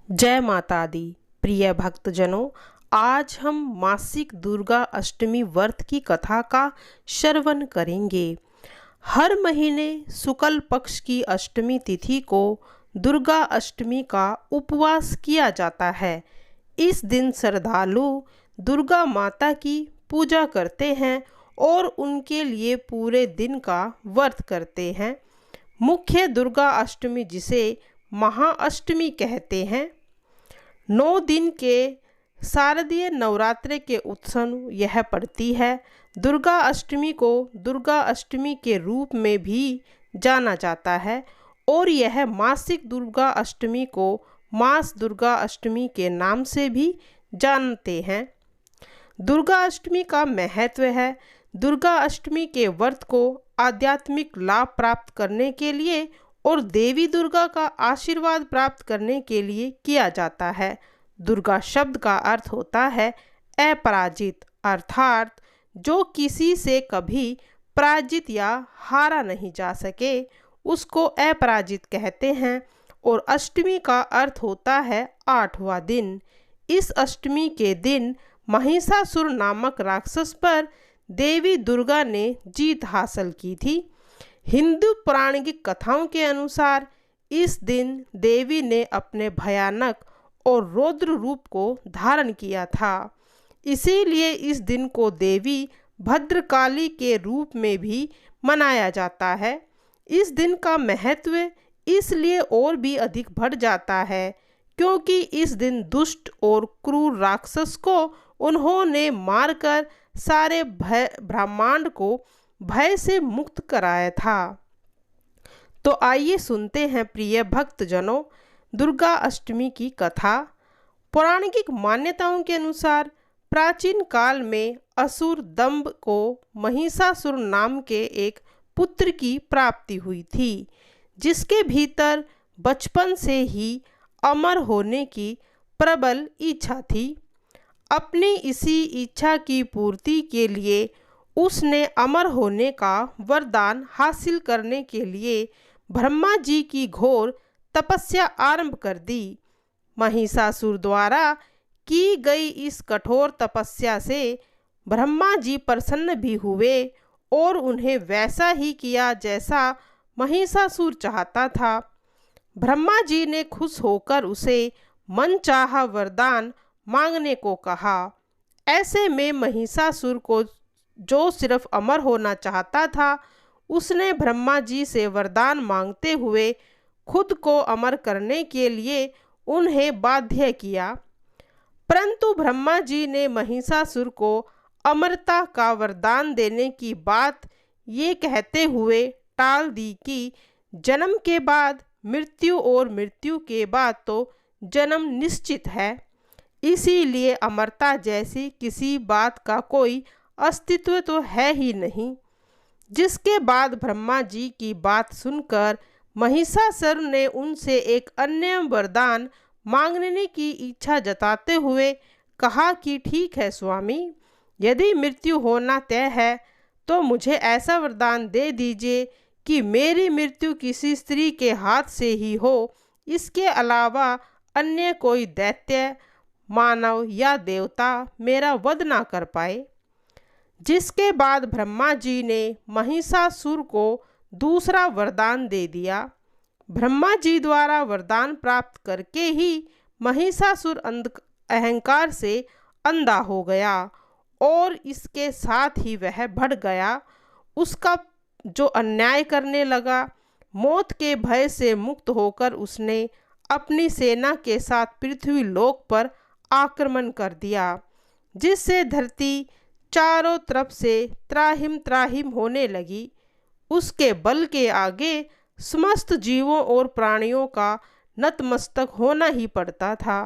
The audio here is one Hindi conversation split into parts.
जय माता दी। प्रिय भक्तजनों, आज हम मासिक दुर्गा अष्टमी व्रत की कथा का श्रवण करेंगे। हर महीने शुक्ल पक्ष की अष्टमी तिथि को दुर्गा अष्टमी का उपवास किया जाता है। इस दिन श्रद्धालु दुर्गा माता की पूजा करते हैं और उनके लिए पूरे दिन का व्रत करते हैं। मुख्य दुर्गा अष्टमी, जिसे महाअष्टमी कहते हैं, 9 दिन के शारदीय नवरात्रि के उत्सव यह पड़ती है। दुर्गा अष्टमी को दुर्गा अष्टमी के रूप में भी जाना जाता है और यह मासिक दुर्गा अष्टमी को मास दुर्गा अष्टमी के नाम से भी जानते हैं। दुर्गा अष्टमी का महत्व है। दुर्गा अष्टमी के व्रत को आध्यात्मिक लाभ प्राप्त करने के लिए और देवी दुर्गा का आशीर्वाद प्राप्त करने के लिए किया जाता है। दुर्गा शब्द का अर्थ होता है अपराजित, अर्थात जो किसी से कभी पराजित या हारा नहीं जा सके, उसको अपराजित कहते हैं। और अष्टमी का अर्थ होता है 8वां दिन। इस अष्टमी के दिन महिषासुर नामक राक्षस पर देवी दुर्गा ने जीत हासिल की थी। हिंदू पौराणिक कथाओं के अनुसार इस दिन देवी ने अपने भयानक और रौद्र रूप को धारण किया था। इसीलिए इस दिन को देवी भद्रकाली के रूप में भी मनाया जाता है। इस दिन का महत्व इसलिए और भी अधिक बढ़ जाता है क्योंकि इस दिन दुष्ट और क्रूर राक्षस को उन्होंने मारकर सारे ब्रह्मांड को भय से मुक्त कराया था। तो आइए सुनते हैं प्रिय भक्तजनों दुर्गा अष्टमी की कथा। पौराणिक मान्यताओं के अनुसार प्राचीन काल में असुर दंभ को महिषासुर नाम के एक पुत्र की प्राप्ति हुई थी, जिसके भीतर बचपन से ही अमर होने की प्रबल इच्छा थी। अपनी इसी इच्छा की पूर्ति के लिए उसने अमर होने का वरदान हासिल करने के लिए ब्रह्मा जी की घोर तपस्या आरंभ कर दी। महिषासुर द्वारा की गई इस कठोर तपस्या से ब्रह्मा जी प्रसन्न भी हुए और उन्हें वैसा ही किया जैसा महिषासुर चाहता था। ब्रह्मा जी ने खुश होकर उसे मनचाहा वरदान मांगने को कहा। ऐसे में महिषासुर को, जो सिर्फ अमर होना चाहता था, उसने ब्रह्मा जी से वरदान मांगते हुए खुद को अमर करने के लिए उन्हें बाध्य किया। परंतु ब्रह्मा जी ने महिषासुर को अमरता का वरदान देने की बात ये कहते हुए टाल दी कि जन्म के बाद मृत्यु और मृत्यु के बाद तो जन्म निश्चित है, इसीलिए अमरता जैसी किसी बात का कोई अस्तित्व तो है ही नहीं। जिसके बाद ब्रह्मा जी की बात सुनकर महिषासुर ने उनसे एक अन्य वरदान मांगने की इच्छा जताते हुए कहा कि ठीक है स्वामी, यदि मृत्यु होना तय है तो मुझे ऐसा वरदान दे दीजिए कि मेरी मृत्यु किसी स्त्री के हाथ से ही हो। इसके अलावा अन्य कोई दैत्य, मानव या देवता मेरा वध ना कर पाए। जिसके बाद ब्रह्मा जी ने महिषासुर को दूसरा वरदान दे दिया। ब्रह्मा जी द्वारा वरदान प्राप्त करके ही महिषासुर अहंकार से अंधा हो गया और इसके साथ ही वह बढ़ गया। उसका जो अन्याय करने लगा, मौत के भय से मुक्त होकर उसने अपनी सेना के साथ पृथ्वी लोक पर आक्रमण कर दिया, जिससे धरती चारों तरफ से त्राहिम त्राहिम होने लगी। उसके बल के आगे समस्त जीवों और प्राणियों का नतमस्तक होना ही पड़ता था।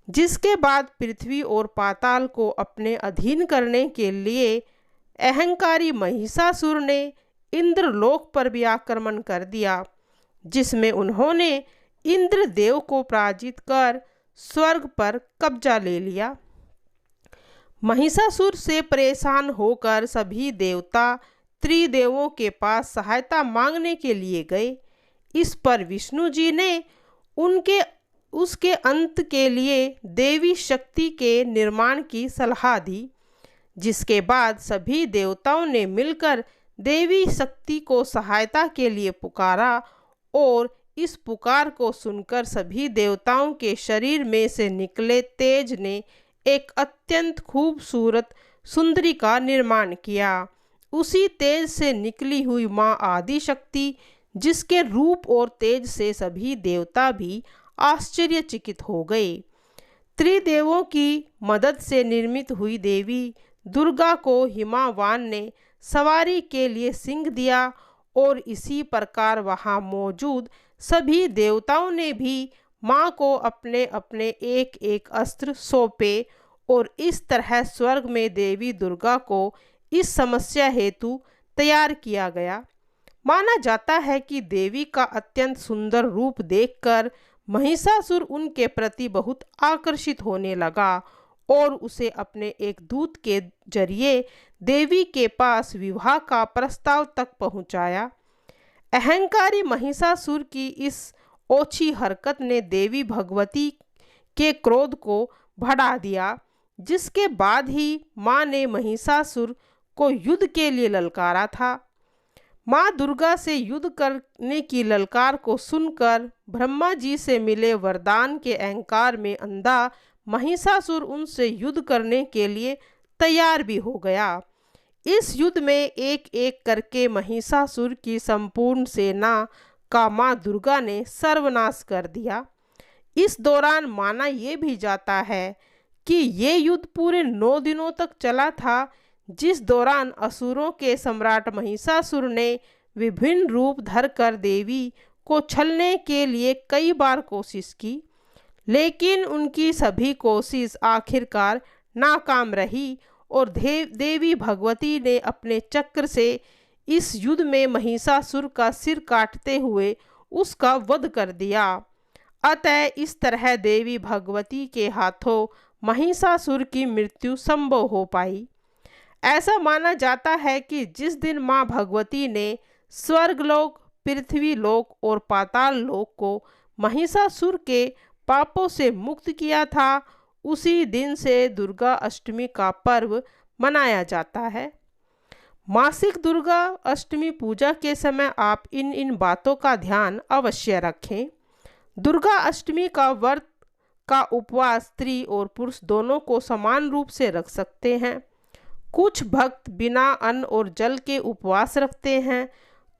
जिसके बाद पृथ्वी और पाताल को अपने अधीन करने के लिए अहंकारी महिषासुर ने इंद्रलोक पर भी आक्रमण कर दिया, जिसमें उन्होंने इंद्रदेव को पराजित कर स्वर्ग पर कब्जा ले लिया। महिषासुर से परेशान होकर सभी देवता त्रिदेवों के पास सहायता मांगने के लिए गए। इस पर विष्णु जी ने उनके उसके अंत के लिए देवी शक्ति के निर्माण की सलाह दी, जिसके बाद सभी देवताओं ने मिलकर देवी शक्ति को सहायता के लिए पुकारा और इस पुकार को सुनकर सभी देवताओं के शरीर में से निकले तेज ने एक अत्यंत खूबसूरत सुंदरी का निर्माण किया। उसी तेज से निकली हुई माँ आदिशक्ति, जिसके रूप और तेज से सभी देवता भी आश्चर्यचकित हो गए। त्रिदेवों की मदद से निर्मित हुई देवी दुर्गा को हिमावान ने सवारी के लिए सिंह दिया और इसी प्रकार वहाँ मौजूद सभी देवताओं ने भी माँ को अपने अपने एक एक अस्त्र सौंपे और इस तरह स्वर्ग में देवी दुर्गा को इस समस्या हेतु तैयार किया गया। माना जाता है कि देवी का अत्यंत सुंदर रूप देखकर महिषासुर उनके प्रति बहुत आकर्षित होने लगा और उसे अपने एक दूत के जरिए देवी के पास विवाह का प्रस्ताव तक पहुंचाया। अहंकारी महिषासुर की इस ओछी हरकत ने देवी भगवती के क्रोध को बढ़ा दिया, जिसके बाद ही माँ ने महिषासुर को युद्ध के लिए ललकारा था। माँ दुर्गा से युद्ध करने की ललकार को सुनकर ब्रह्मा जी से मिले वरदान के अहंकार में अंधा महिषासुर उनसे युद्ध करने के लिए तैयार भी हो गया। इस युद्ध में एक एक करके महिषासुर की संपूर्ण सेना का माँ दुर्गा ने सर्वनाश कर दिया। इस दौरान माना ये भी जाता है कि ये युद्ध पूरे 9 दिनों तक चला था, जिस दौरान असुरों के सम्राट महिषासुर ने विभिन्न रूप धरकर देवी को छलने के लिए कई बार कोशिश की, लेकिन उनकी सभी कोशिश आखिरकार नाकाम रही और देवी भगवती ने अपने चक्र से इस युद्ध में महिषासुर का सिर काटते हुए उसका वध कर दिया। अतः इस तरह देवी भगवती के हाथों महिषासुर की मृत्यु संभव हो पाई। ऐसा माना जाता है कि जिस दिन माँ भगवती ने स्वर्गलोक, पृथ्वी लोक और पाताल लोक को महिषासुर के पापों से मुक्त किया था, उसी दिन से दुर्गा अष्टमी का पर्व मनाया जाता है। मासिक दुर्गा अष्टमी पूजा के समय आप इन बातों का ध्यान अवश्य रखें। दुर्गा अष्टमी का व्रत का उपवास स्त्री और पुरुष दोनों को समान रूप से रख सकते हैं। कुछ भक्त बिना अन्न और जल के उपवास रखते हैं,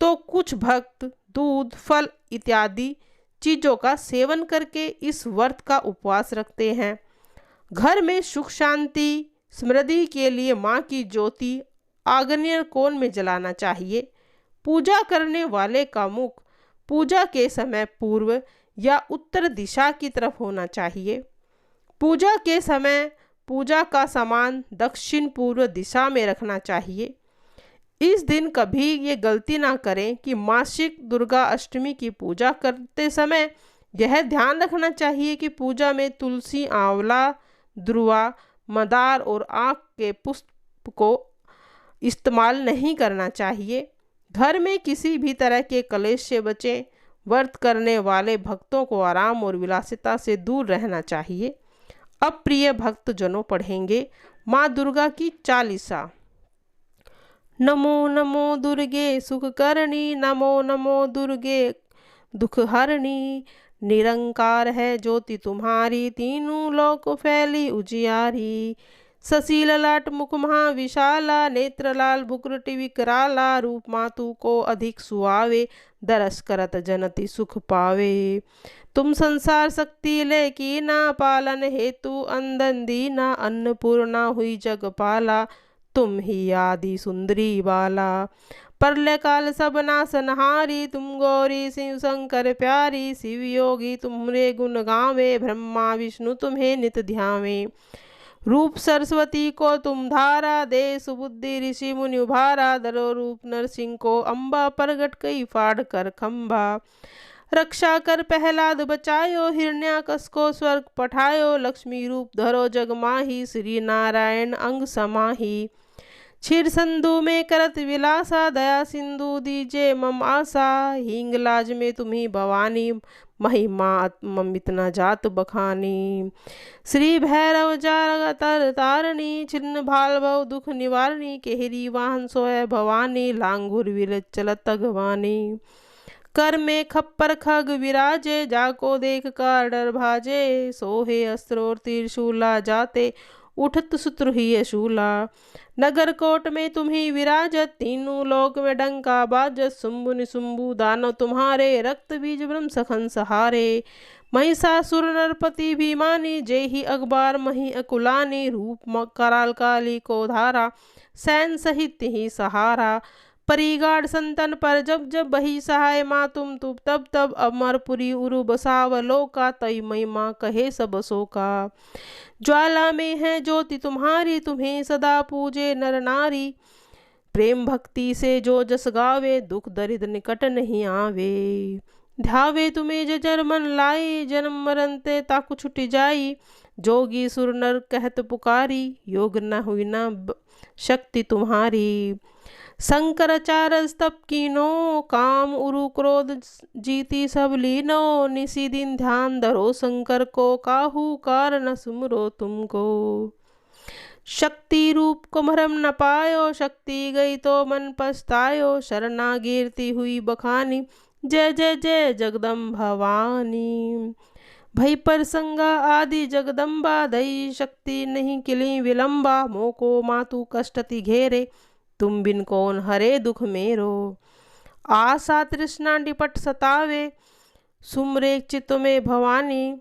तो कुछ भक्त दूध, फल इत्यादि चीज़ों का सेवन करके इस व्रत का उपवास रखते हैं। घर में सुख शांति समृद्धि के लिए माँ की ज्योति आग्नेय कोण में जलाना चाहिए। पूजा करने वाले का मुख पूजा के समय पूर्व या उत्तर दिशा की तरफ होना चाहिए। पूजा के समय पूजा का सामान दक्षिण पूर्व दिशा में रखना चाहिए। इस दिन कभी ये गलती ना करें कि मासिक दुर्गा अष्टमी की पूजा करते समय यह ध्यान रखना चाहिए कि पूजा में तुलसी, आंवला, दुर्वा, मदार और आँख के पुष्प को इस्तेमाल नहीं करना चाहिए। घर में किसी भी तरह के कलेश से बचें। व्रत करने वाले भक्तों को आराम और विलासिता से दूर रहना चाहिए। अब प्रिय भक्तजनों पढ़ेंगे माँ दुर्गा की चालीसा। नमो नमो दुर्गे सुख करणी, नमो नमो दुर्गे दुख हरणी। निरंकार है ज्योति तुम्हारी, तीनों लोक फैली उजियारी। शशि ललाट मुख महा विशाला, नेत्र लाल भुकुटी विकराला। रूप मातु को अधिक सुहावे, दरस करत जनति सुख पावे। तुम संसार शक्ति ले की ना, पालन हेतु अंदन दीना। अन्नपूर्णा हुई जगपाला, तुम ही आदि सुंदरी बाला। प्रलय काल सब नासनहारी, तुम गौरी शिव शंकर प्यारी। शिव योगी तुम्हारे गुण गावे, ब्रह्मा विष्णु तुम्हें नित ध्यावे। रूप सरस्वती को तुम धारा, दे सुबुद्धि ऋषि मुनि उभारा। धरो रूप नरसिंह को अम्बा, प्रगट कई फाड़ कर खम्बा। रक्षा कर प्रहलाद बचायो, हिरण्याकश को स्वर्ग पठायो। लक्ष्मी रूप धरो जग माही, श्री नारायण अंग समाही। क्षीर संधु में करत विलासा, दया सिंधु दीजे मम आशा। हींग लाज में तुम्ही भवानी, महिमा ममित न जात बखानी। श्री भैरव जातर तारणी, छिन्न भाल भव दुख निवारणी। केहरी वाहन सोय भवानी, लांगुर विरज चलत अगवानी। कर में खप्पर खग विराजे, जाको देख कर डर भाजे। सोहे अस्त्र और त्रिशूला, जाते उठत शत्रु ही शूला। नगर कोट में तुम्ही विराजत, तीनों लोक में डंका बाजत। शुंभु निशुंभु दानव तुम्हारे, रक्त बीज ब्रह्म सखन सहारे। महिषासुर नरपति भीमानी, जय ही अकबार मही अकुलानी। रूप कराल काली को धारा, सैन सहित ही सहारा। परिगाढ़ संतन पर जब जब, बही सहाय माँ तुम तब तब। अमरपुरी उरु बसावलोका, तई महिमा कहे सब शोका। ज्वाला में है ज्योति तुम्हारी, तुम्हें सदा पूजे नर नारी। प्रेम भक्ति से जो जस गावे, दुख दरिद्र निकट नहीं आवे। ध्यावे तुम्हें जजर मन लाई, जन्म मरण ते ताकु छुटी जाई। जोगी सुर नर कहत पुकारी, योग न हुई न शक्ति तुम्हारी। शंकर चारस तप कीनो, काम उरु क्रोध जीती सब लीनो। निसी दिन ध्यान धरो शंकर को, काहू कार न सुमरो तुमको। शक्ति रूप को भरम न पायो, शक्ति गई तो मन पछतायो। शरणा गिरती हुई बखानी, जय जय जय जगदम्ब भवानी। भई प्रसंगा आदि जगदम्बा, दई शक्ति नहीं किली विलंबा। मोको मातु कष्टति घेरे, तुम बिन कौन हरे दुख मेरो। आशा तृष्णा निपट सतावे, सुमरे चित्त में भवानी।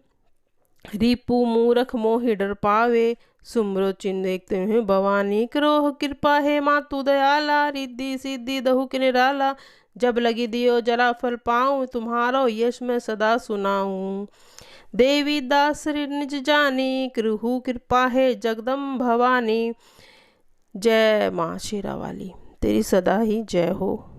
रिपु मूरख मोहि डर पावे, सुमरो चिन्ह तुम्हें भवानी। क्रोह कृपा है मातु दयाला, रिद्धि सिद्धि दहु के निराला। जब लगी दियो जला फल पाऊँ, तुम्हारो यश मैं सदा सुनाऊँ। देवी दास निज जानी, कृहु कृपा है जगदम्ब भवानी। जय माँ शेरा वाली, तेरी सदा ही जय हो।